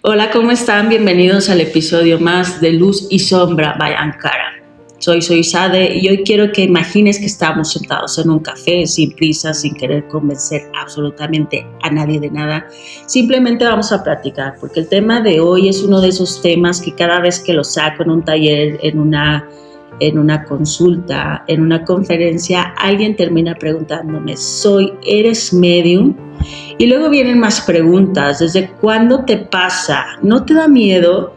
Hola, ¿cómo están? Bienvenidos al episodio más de Luz y Sombra by Ankara. Soy Sade y hoy quiero que imagines que estamos sentados en un café sin prisa, sin querer convencer absolutamente a nadie de nada. Simplemente vamos a platicar, porque el tema de hoy es uno de esos temas que cada vez que lo saco en un taller, en una consulta, en una conferencia, alguien termina preguntándome, ¿eres medium? Y luego vienen más preguntas, ¿desde cuándo te pasa? ¿No te da miedo?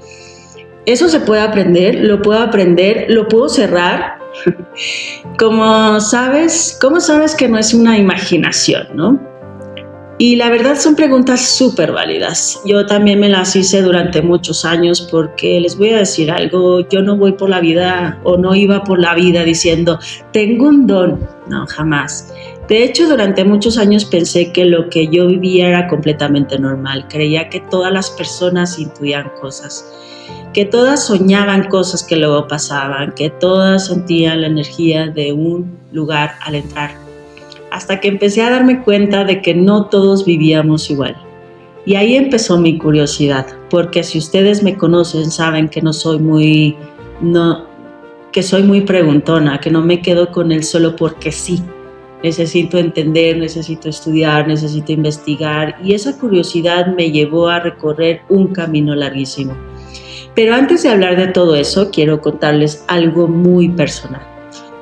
¿Eso se puede aprender? ¿Lo puedo aprender? ¿Lo puedo cerrar? ¿Cómo sabes que no es una imaginación, no? Y la verdad son preguntas súper válidas. Yo también me las hice durante muchos años porque les voy a decir algo, yo no voy por la vida o no iba por la vida diciendo, tengo un don. No, jamás. De hecho, durante muchos años pensé que lo que yo vivía era completamente normal. Creía que todas las personas intuían cosas, que todas soñaban cosas que luego pasaban, que todas sentían la energía de un lugar al entrar. Hasta que empecé a darme cuenta de que no todos vivíamos igual. Y ahí empezó mi curiosidad, porque si ustedes me conocen saben que que soy muy preguntona, que no me quedo con él solo porque sí. Necesito entender, necesito estudiar, necesito investigar y esa curiosidad me llevó a recorrer un camino larguísimo. Pero antes de hablar de todo eso, quiero contarles algo muy personal.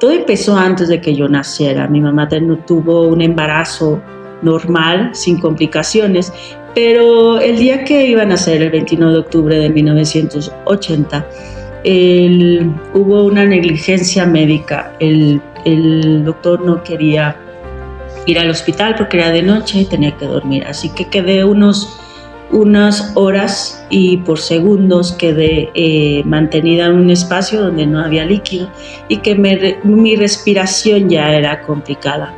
Todo empezó antes de que yo naciera. Mi mamá tuvo un embarazo normal, sin complicaciones, pero el día que iba a nacer, el 21 de octubre de 1980, hubo una negligencia médica. El doctor no quería ir al hospital porque era de noche y tenía que dormir. Así que quedé unas horas y por segundos quedé mantenida en un espacio donde no había líquido y que mi respiración ya era complicada.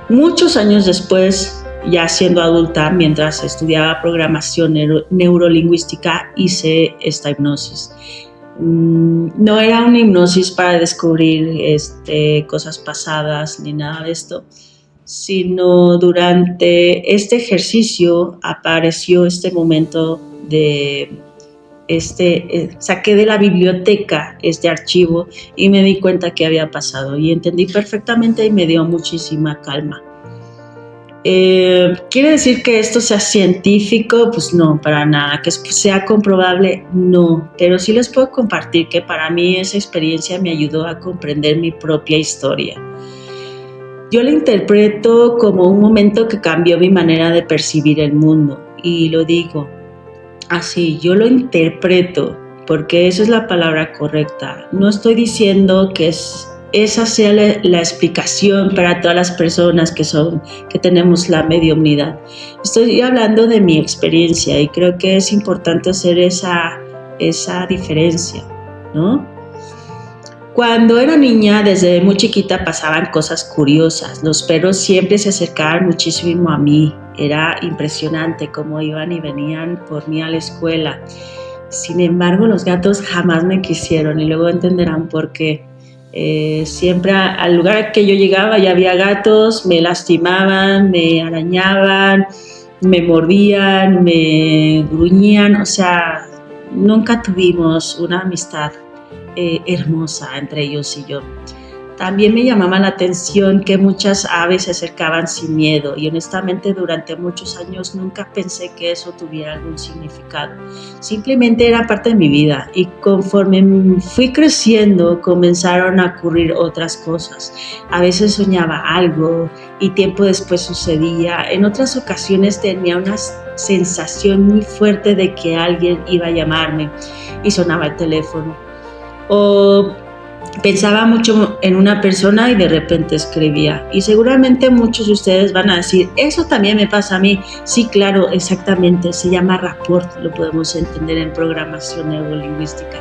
Muchos años después, ya siendo adulta, mientras estudiaba programación neurolingüística, hice esta hipnosis. No era una hipnosis para descubrir cosas pasadas ni nada de esto, sino durante este ejercicio apareció este momento saqué de la biblioteca este archivo y me di cuenta que había pasado y entendí perfectamente y me dio muchísima calma. ¿Quiere decir que esto sea científico? Pues no, para nada. ¿Que sea comprobable? No, pero sí les puedo compartir que para mí esa experiencia me ayudó a comprender mi propia historia. Yo la interpreto como un momento que cambió mi manera de percibir el mundo y lo digo así, yo lo interpreto porque esa es la palabra correcta. No estoy diciendo que esa sea la explicación para todas las personas que tenemos la mediumnidad. Estoy hablando de mi experiencia y creo que es importante hacer esa diferencia, ¿no? Cuando era niña, desde muy chiquita pasaban cosas curiosas. Los perros siempre se acercaban muchísimo a mí. Era impresionante cómo iban y venían por mí a la escuela. Sin embargo, los gatos jamás me quisieron y luego entenderán por qué. Siempre al lugar que yo llegaba ya había gatos, me lastimaban, me arañaban, me mordían, me gruñían. O sea, nunca tuvimos una amistad hermosa entre ellos y yo. También me llamaba la atención que muchas aves se acercaban sin miedo y honestamente durante muchos años nunca pensé que eso tuviera algún significado. Simplemente era parte de mi vida y conforme fui creciendo comenzaron a ocurrir otras cosas. A veces soñaba algo y tiempo después sucedía. En otras ocasiones tenía una sensación muy fuerte de que alguien iba a llamarme y sonaba el teléfono. O pensaba mucho en una persona y de repente escribía. Y seguramente muchos de ustedes van a decir, eso también me pasa a mí. Sí, claro, exactamente. Se llama rapport, lo podemos entender en programación neurolingüística.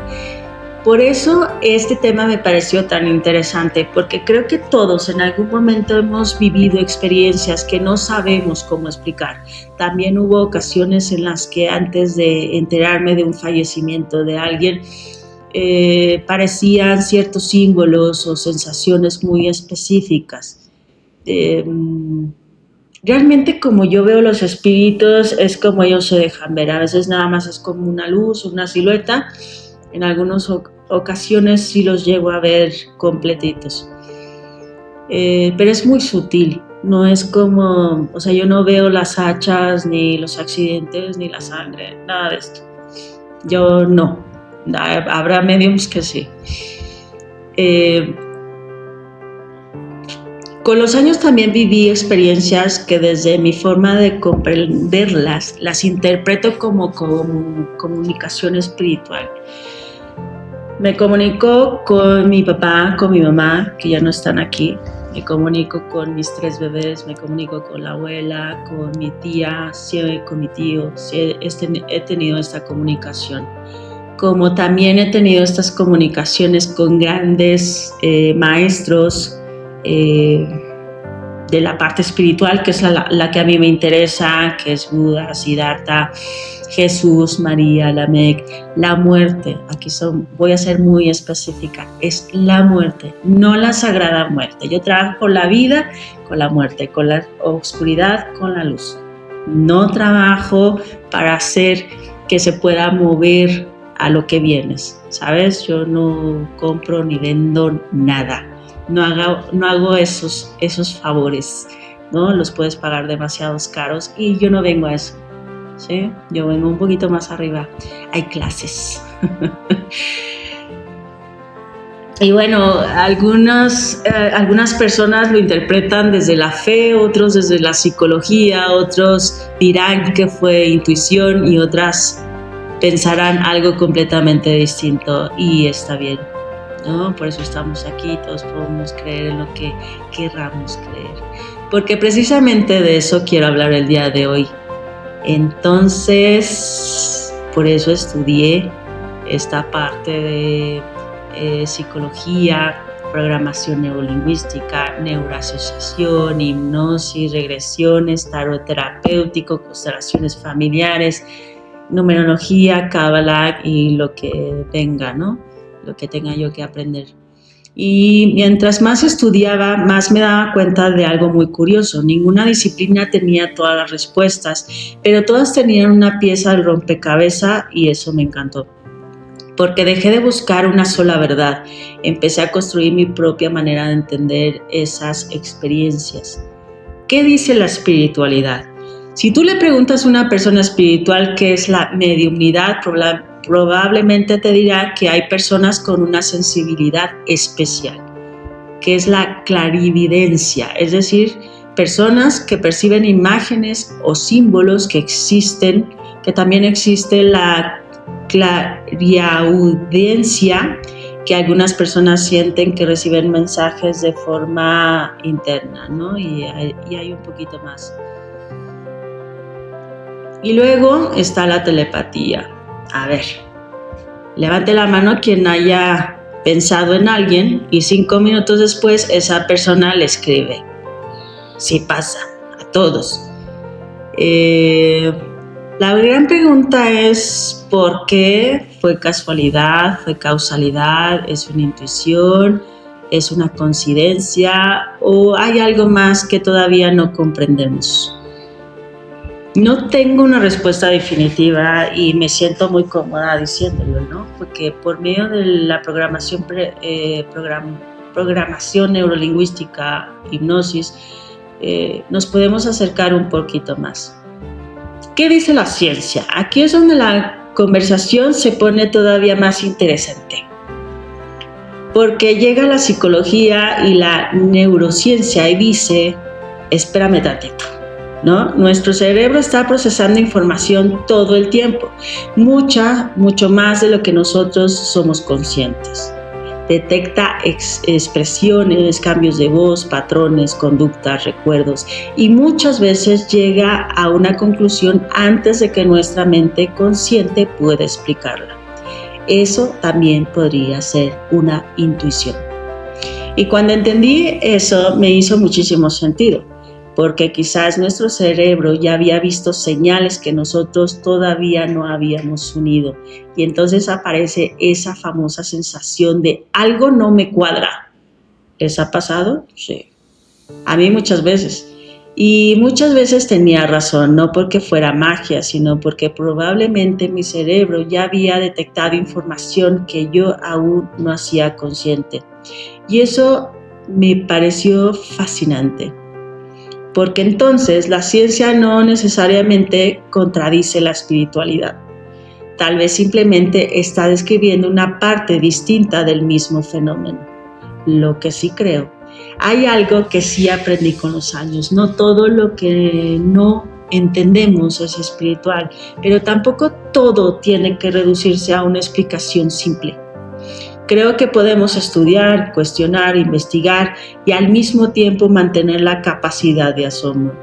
Por eso este tema me pareció tan interesante, porque creo que todos en algún momento hemos vivido experiencias que no sabemos cómo explicar. También hubo ocasiones en las que antes de enterarme de un fallecimiento de alguien, parecían ciertos símbolos o sensaciones muy específicas. Realmente como yo veo los espíritus es como ellos se dejan ver. A veces nada más es como una luz, una silueta. En algunas ocasiones sí los llego a ver completitos. Pero es muy sutil. No es como, o sea, yo no veo las hachas, ni los accidentes, ni la sangre, nada de esto. Yo no. Habrá mediums que sí. Con los años también viví experiencias que desde mi forma de comprenderlas, las interpreto como comunicación espiritual. Me comunico con mi papá, con mi mamá, que ya no están aquí. Me comunico con mis 3 bebés, me comunico con la abuela, con mi tía, con mi tío. He tenido esta comunicación. Como también he tenido estas comunicaciones con grandes maestros de la parte espiritual, que es la que a mí me interesa, que es Buda, Siddhartha, Jesús, María, Lamec, la muerte. Aquí voy a ser muy específica, es la muerte, no la sagrada muerte. Yo trabajo con la vida, con la muerte, con la oscuridad, con la luz. No trabajo para hacer que se pueda mover a lo que vienes, ¿sabes? Yo no compro ni vendo nada. No hago esos favores, ¿no? Los puedes pagar demasiados caros y yo no vengo a eso, ¿sí? Yo vengo un poquito más arriba. Hay clases. Y bueno, algunas personas lo interpretan desde la fe, otros desde la psicología, otros dirán que fue intuición y otras pensarán algo completamente distinto y está bien, ¿no? Por eso estamos aquí, todos podemos creer en lo que querramos creer, porque precisamente de eso quiero hablar el día de hoy. Entonces, por eso estudié esta parte de psicología, programación neurolingüística, neuroasociación, hipnosis, regresiones, tarot terapéutico, constelaciones familiares, numerología, cábala y lo que venga, ¿no? Lo que tenga yo que aprender. Y mientras más estudiaba, más me daba cuenta de algo muy curioso. Ninguna disciplina tenía todas las respuestas, pero todas tenían una pieza del rompecabezas y eso me encantó. Porque dejé de buscar una sola verdad. Empecé a construir mi propia manera de entender esas experiencias. ¿Qué dice la espiritualidad? Si tú le preguntas a una persona espiritual qué es la mediumnidad, probablemente te dirá que hay personas con una sensibilidad especial, que es la clarividencia, es decir, personas que perciben imágenes o símbolos que existen, que también existe la clariaudiencia, que algunas personas sienten que reciben mensajes de forma interna, ¿no? Y hay un poquito más. Y luego está la telepatía. A ver, levante la mano quien haya pensado en alguien y 5 minutos después esa persona le escribe. Sí pasa, a todos. La gran pregunta es ¿por qué? ¿Fue casualidad? ¿Fue causalidad? ¿Es una intuición? ¿Es una coincidencia? ¿O hay algo más que todavía no comprendemos? No tengo una respuesta definitiva y me siento muy cómoda diciéndolo, ¿no? Porque por medio de la programación neurolingüística, hipnosis, nos podemos acercar un poquito más. ¿Qué dice la ciencia? Aquí es donde la conversación se pone todavía más interesante. Porque llega la psicología y la neurociencia y dice, espérame tantito, ¿no? Nuestro cerebro está procesando información todo el tiempo, mucho más de lo que nosotros somos conscientes. Detecta expresiones, cambios de voz, patrones, conductas, recuerdos y muchas veces llega a una conclusión antes de que nuestra mente consciente pueda explicarla. Eso también podría ser una intuición. Y cuando entendí eso me hizo muchísimo sentido, porque quizás nuestro cerebro ya había visto señales que nosotros todavía no habíamos unido. Y entonces aparece esa famosa sensación de algo no me cuadra. ¿Les ha pasado? Sí. A mí muchas veces. Y muchas veces tenía razón, no porque fuera magia, sino porque probablemente mi cerebro ya había detectado información que yo aún no hacía consciente. Y eso me pareció fascinante, porque entonces la ciencia no necesariamente contradice la espiritualidad. Tal vez simplemente está describiendo una parte distinta del mismo fenómeno. Lo que sí creo, hay algo que sí aprendí con los años. No todo lo que no entendemos es espiritual, pero tampoco todo tiene que reducirse a una explicación simple. Creo que podemos estudiar, cuestionar, investigar y al mismo tiempo mantener la capacidad de asombro.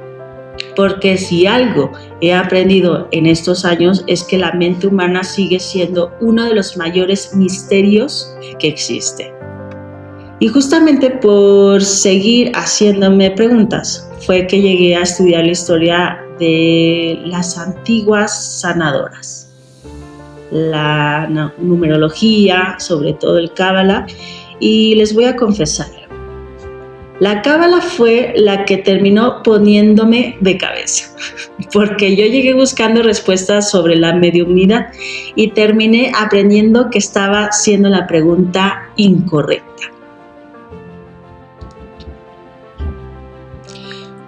Porque si algo he aprendido en estos años es que la mente humana sigue siendo uno de los mayores misterios que existe. Y justamente por seguir haciéndome preguntas fue que llegué a estudiar la historia de las antiguas sanadoras, la numerología, sobre todo el Cábala, y les voy a confesar, la Cábala fue la que terminó poniéndome de cabeza, porque yo llegué buscando respuestas sobre la mediumnidad y terminé aprendiendo que estaba haciendo la pregunta incorrecta.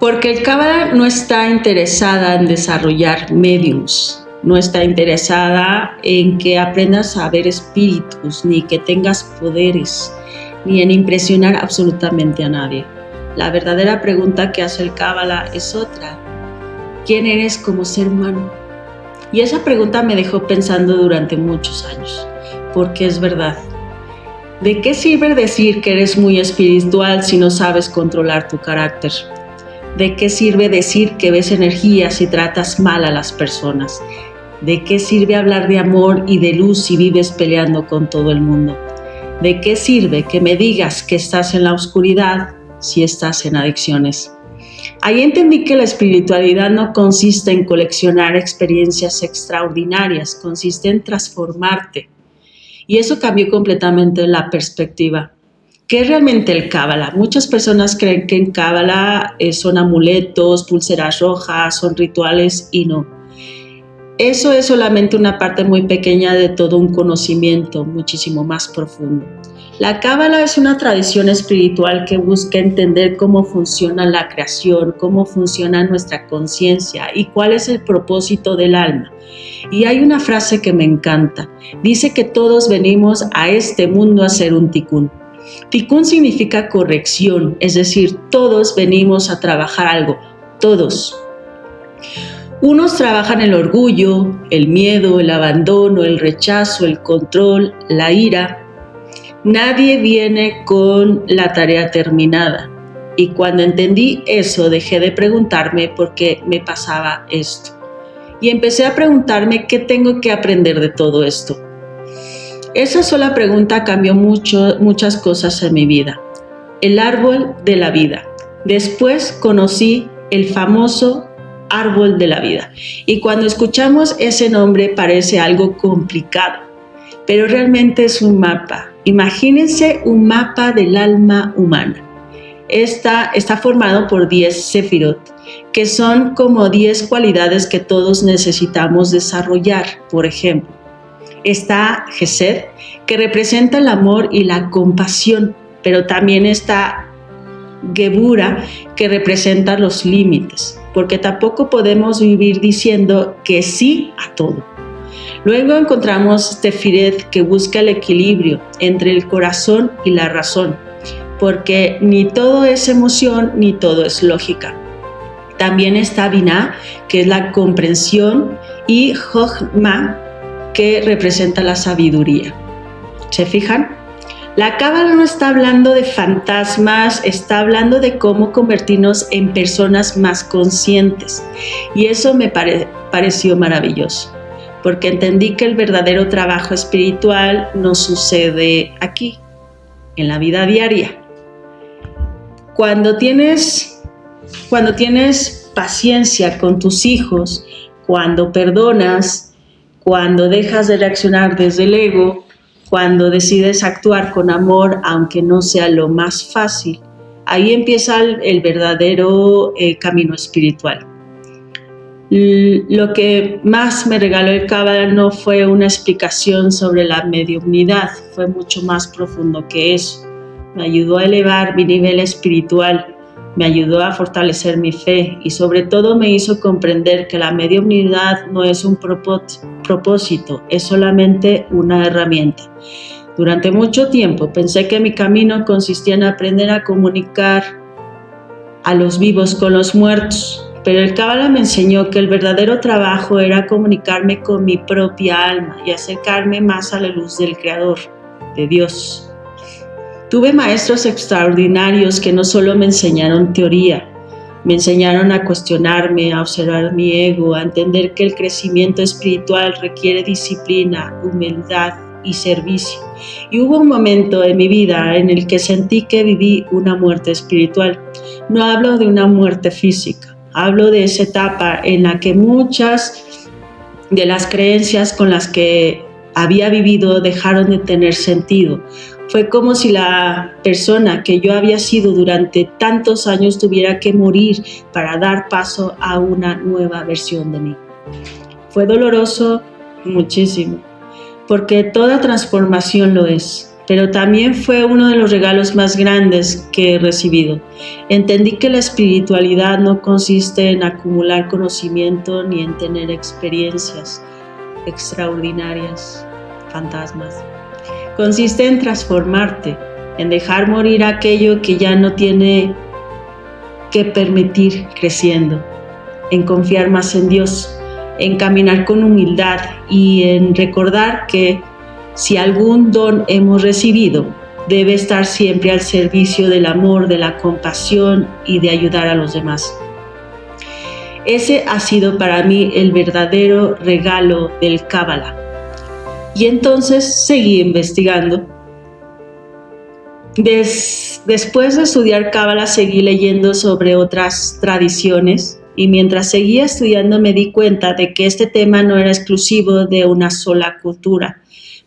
Porque el Cábala no está interesada en desarrollar mediums, no está interesada en que aprendas a ver espíritus, ni que tengas poderes, ni en impresionar absolutamente a nadie. La verdadera pregunta que hace el Cábala es otra. ¿Quién eres como ser humano? Y esa pregunta me dejó pensando durante muchos años, porque es verdad. ¿De qué sirve decir que eres muy espiritual si no sabes controlar tu carácter? ¿De qué sirve decir que ves energías y tratas mal a las personas? ¿De qué sirve hablar de amor y de luz si vives peleando con todo el mundo? ¿De qué sirve que me digas que estás en la oscuridad si estás en adicciones? Ahí entendí que la espiritualidad no consiste en coleccionar experiencias extraordinarias, consiste en transformarte. Y eso cambió completamente la perspectiva. ¿Qué es realmente el Cábala? Muchas personas creen que en Cábala son amuletos, pulseras rojas, son rituales y no. Eso es solamente una parte muy pequeña de todo un conocimiento muchísimo más profundo. La Cábala es una tradición espiritual que busca entender cómo funciona la creación, cómo funciona nuestra conciencia y cuál es el propósito del alma. Y hay una frase que me encanta. Dice que todos venimos a este mundo a hacer un tikkun. Tikkun significa corrección, es decir, todos venimos a trabajar algo, todos. Unos trabajan el orgullo, el miedo, el abandono, el rechazo, el control, la ira. Nadie viene con la tarea terminada. Y cuando entendí eso, dejé de preguntarme por qué me pasaba esto. Y empecé a preguntarme qué tengo que aprender de todo esto. Esa sola pregunta cambió muchas cosas en mi vida. El árbol de la vida. Después conocí el famoso árbol de la vida. Y cuando escuchamos ese nombre parece algo complicado, pero realmente es un mapa. Imagínense un mapa del alma humana. Está formado por 10 sefirot, que son como 10 cualidades que todos necesitamos desarrollar. Por ejemplo, está Gesed, que representa el amor y la compasión, pero también está Gebura, que representa los límites, porque tampoco podemos vivir diciendo que sí a todo. Luego encontramos Tefiret, que busca el equilibrio entre el corazón y la razón, porque ni todo es emoción ni todo es lógica. También está Binah, que es la comprensión, y Jochma, que representa la sabiduría. ¿Se fijan? La Cábala no está hablando de fantasmas, está hablando de cómo convertirnos en personas más conscientes. Y eso me pareció maravilloso, porque entendí que el verdadero trabajo espiritual no sucede aquí, en la vida diaria. Cuando tienes paciencia con tus hijos, cuando perdonas, cuando dejas de reaccionar desde el ego, cuando decides actuar con amor, aunque no sea lo más fácil, ahí empieza el verdadero camino espiritual. Lo que más me regaló el Cábala no fue una explicación sobre la mediumnidad, fue mucho más profundo que eso. Me ayudó a elevar mi nivel espiritual, me ayudó a fortalecer mi fe y sobre todo me hizo comprender que la mediumnidad no es un propósito, es solamente una herramienta. Durante mucho tiempo pensé que mi camino consistía en aprender a comunicar a los vivos con los muertos, pero el Cábala me enseñó que el verdadero trabajo era comunicarme con mi propia alma y acercarme más a la luz del Creador, de Dios. Tuve maestros extraordinarios que no solo me enseñaron teoría, me enseñaron a cuestionarme, a observar mi ego, a entender que el crecimiento espiritual requiere disciplina, humildad y servicio. Y hubo un momento en mi vida en el que sentí que viví una muerte espiritual. No hablo de una muerte física. Hablo de esa etapa en la que muchas de las creencias con las que había vivido dejaron de tener sentido. Fue como si la persona que yo había sido durante tantos años tuviera que morir para dar paso a una nueva versión de mí. Fue doloroso muchísimo, porque toda transformación lo es. Pero también fue uno de los regalos más grandes que he recibido. Entendí que la espiritualidad no consiste en acumular conocimiento ni en tener experiencias extraordinarias, fantasmas. Consiste en transformarte, en dejar morir aquello que ya no tiene que permitir creciendo, en confiar más en Dios, en caminar con humildad y en recordar que si algún don hemos recibido, debe estar siempre al servicio del amor, de la compasión y de ayudar a los demás. Ese ha sido para mí el verdadero regalo del Cábala. Y entonces seguí investigando. Después de estudiar Cábala, seguí leyendo sobre otras tradiciones y mientras seguía estudiando me di cuenta de que este tema no era exclusivo de una sola cultura.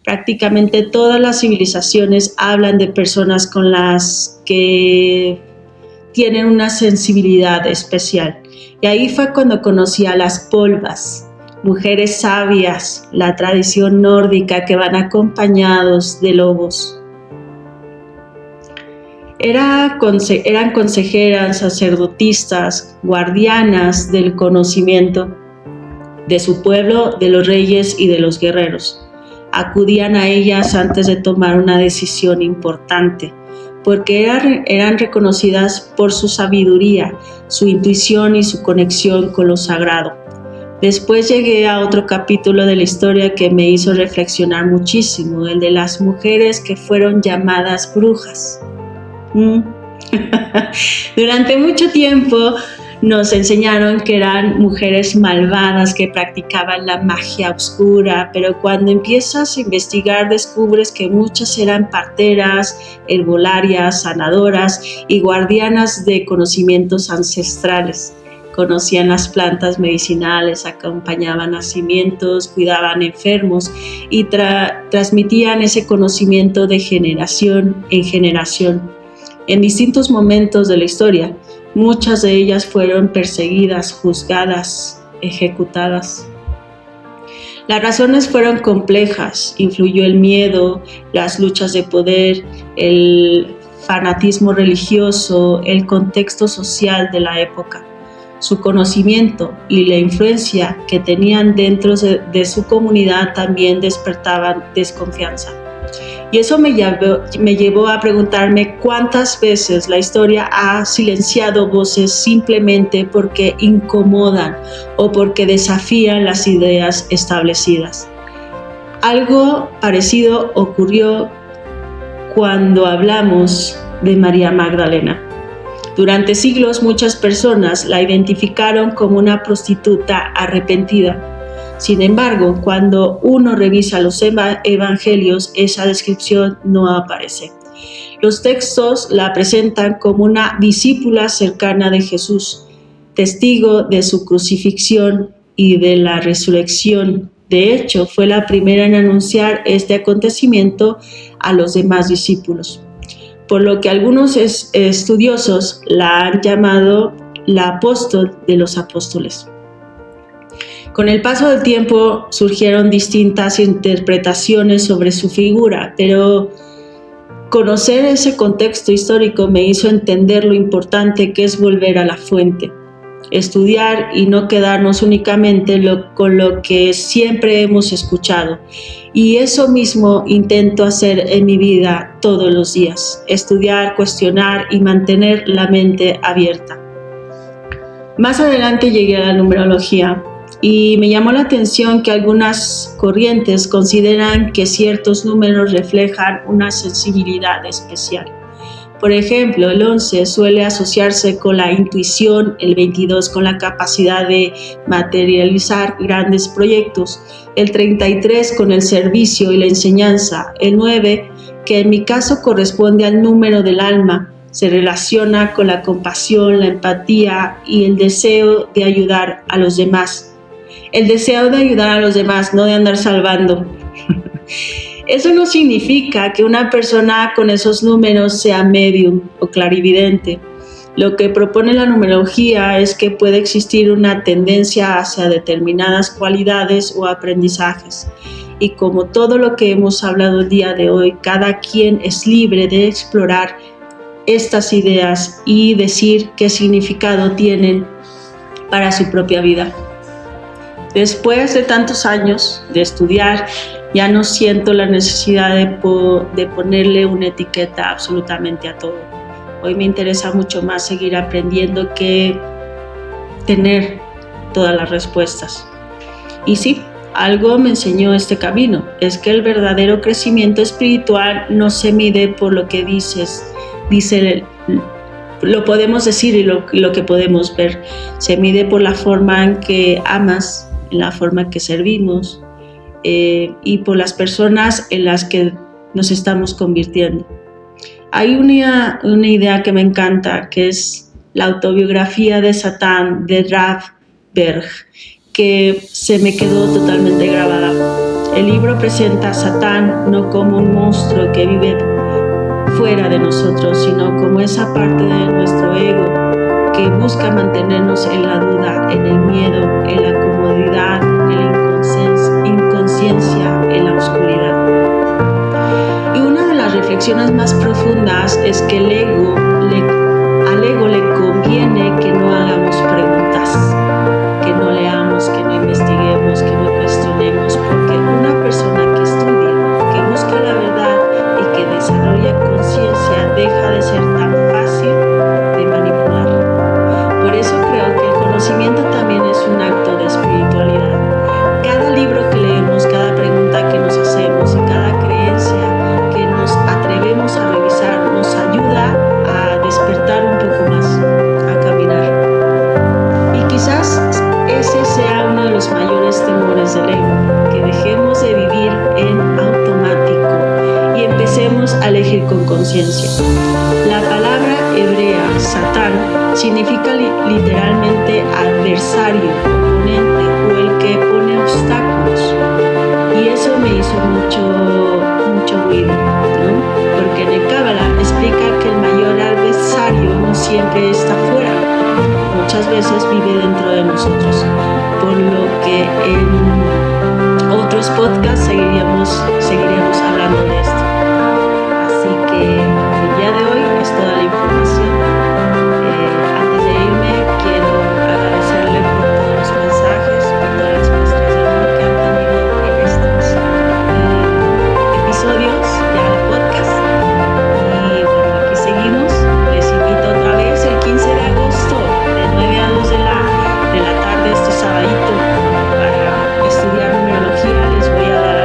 Prácticamente todas las civilizaciones hablan de personas con las que tienen una sensibilidad especial. Y ahí fue cuando conocí a las polvas, mujeres sabias, la tradición nórdica que van acompañados de lobos. Eran consejeras, sacerdotisas, guardianas del conocimiento de su pueblo, de los reyes y de los guerreros. Acudían a ellas antes de tomar una decisión importante, porque eran reconocidas por su sabiduría, su intuición y su conexión con lo sagrado. Después llegué a otro capítulo de la historia que me hizo reflexionar muchísimo, el de las mujeres que fueron llamadas brujas. Durante mucho tiempo nos enseñaron que eran mujeres malvadas que practicaban la magia oscura, pero cuando empiezas a investigar descubres que muchas eran parteras, herbolarias, sanadoras y guardianas de conocimientos ancestrales. Conocían las plantas medicinales, acompañaban nacimientos, cuidaban enfermos y transmitían ese conocimiento de generación en generación. En distintos momentos de la historia, muchas de ellas fueron perseguidas, juzgadas, ejecutadas. Las razones fueron complejas, influyó el miedo, las luchas de poder, el fanatismo religioso, el contexto social de la época. Su conocimiento y la influencia que tenían dentro de su comunidad también despertaban desconfianza. Y eso me llevó a preguntarme cuántas veces la historia ha silenciado voces simplemente porque incomodan o porque desafían las ideas establecidas. Algo parecido ocurrió cuando hablamos de María Magdalena. Durante siglos muchas personas la identificaron como una prostituta arrepentida. Sin embargo, cuando uno revisa los evangelios, esa descripción no aparece. Los textos la presentan como una discípula cercana de Jesús, testigo de su crucifixión y de la resurrección. De hecho, fue la primera en anunciar este acontecimiento a los demás discípulos, por lo que algunos estudiosos la han llamado la apóstol de los apóstoles. Con el paso del tiempo surgieron distintas interpretaciones sobre su figura, pero conocer ese contexto histórico me hizo entender lo importante que es volver a la fuente, estudiar y no quedarnos únicamente con lo que siempre hemos escuchado. Y eso mismo intento hacer en mi vida todos los días, estudiar, cuestionar y mantener la mente abierta. Más adelante llegué a la numerología y me llamó la atención que algunas corrientes consideran que ciertos números reflejan una sensibilidad especial. Por ejemplo, el 11 suele asociarse con la intuición, el 22 con la capacidad de materializar grandes proyectos, el 33 con el servicio y la enseñanza, el 9, que en mi caso corresponde al número del alma, se relaciona con la compasión, la empatía y el deseo de ayudar a los demás. El deseo de ayudar a los demás, no de andar salvando. Eso no significa que una persona con esos números sea medium o clarividente. Lo que propone la numerología es que puede existir una tendencia hacia determinadas cualidades o aprendizajes. Y como todo lo que hemos hablado el día de hoy, cada quien es libre de explorar estas ideas y decir qué significado tienen para su propia vida. Después de tantos años de estudiar, ya no siento la necesidad de ponerle una etiqueta absolutamente a todo. Hoy me interesa mucho más seguir aprendiendo que tener todas las respuestas. Y sí, algo me enseñó este camino, es que el verdadero crecimiento espiritual no se mide por lo que lo podemos decir y lo que podemos ver, se mide por la forma en que amas, en la forma en que servimos y por las personas en las que nos estamos convirtiendo. Hay una idea que me encanta, que es la autobiografía de Satán de Rav Berg, que se me quedó totalmente grabada. El libro presenta a Satán no como un monstruo que vive fuera de nosotros, sino como esa parte de nuestro ego que busca mantenernos en la duda, en el miedo, en la comodidad, en la inconsciencia, en la oscuridad. Y una de las reflexiones más profundas es que al ego le conviene que no hagamos preguntas, que no leamos, que no investiguemos, que no cuestionemos, porque una persona que estudia, que busca la verdad y que desarrolla conciencia deja de ser tan fácil de manipular. Por eso creo que el conocimiento también es un acto de espiritualidad. Cada libro que leemos, cada pregunta que nos hacemos y cada creencia que nos atrevemos a revisar nos ayuda a despertar un poco más, a caminar. Y quizás ese sea uno de los mayores temores del ego, que dejemos de vivir en automático y empecemos a elegir con conciencia. La palabra hebrea, Satán, significa literalmente adversario, oponente o el que pone obstáculos. Y eso me hizo mucho ruido, ¿no? Porque en el Cábala explica que el mayor adversario no siempre está fuera, muchas veces vive dentro de nosotros, por lo que en otros podcasts seguiremos hablando de esto. Así que el día de hoy es toda la información. Antes de irme, quiero agradecerle por todos los mensajes, por todas las muestras de amor que han tenido en estos episodios ya del podcast. Y bueno, aquí seguimos. Les invito otra vez el 15 de agosto, de 9 a 2 de la tarde, este sabadito, para estudiar numerología. Les voy a dar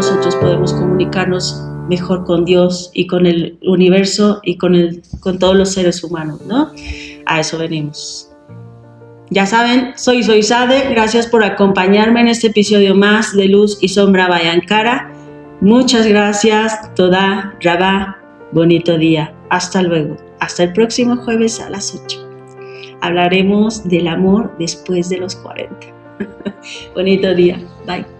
nosotros podemos comunicarnos mejor con Dios y con el universo y con todos los seres humanos, ¿no? A eso venimos. Ya saben, soy Sade, gracias por acompañarme en este episodio más de Luz y Sombra Bayankara. Muchas gracias, Toda Rabá, bonito día. Hasta luego, hasta el próximo jueves a las 8. Hablaremos del amor después de los 40. Bonito día, bye.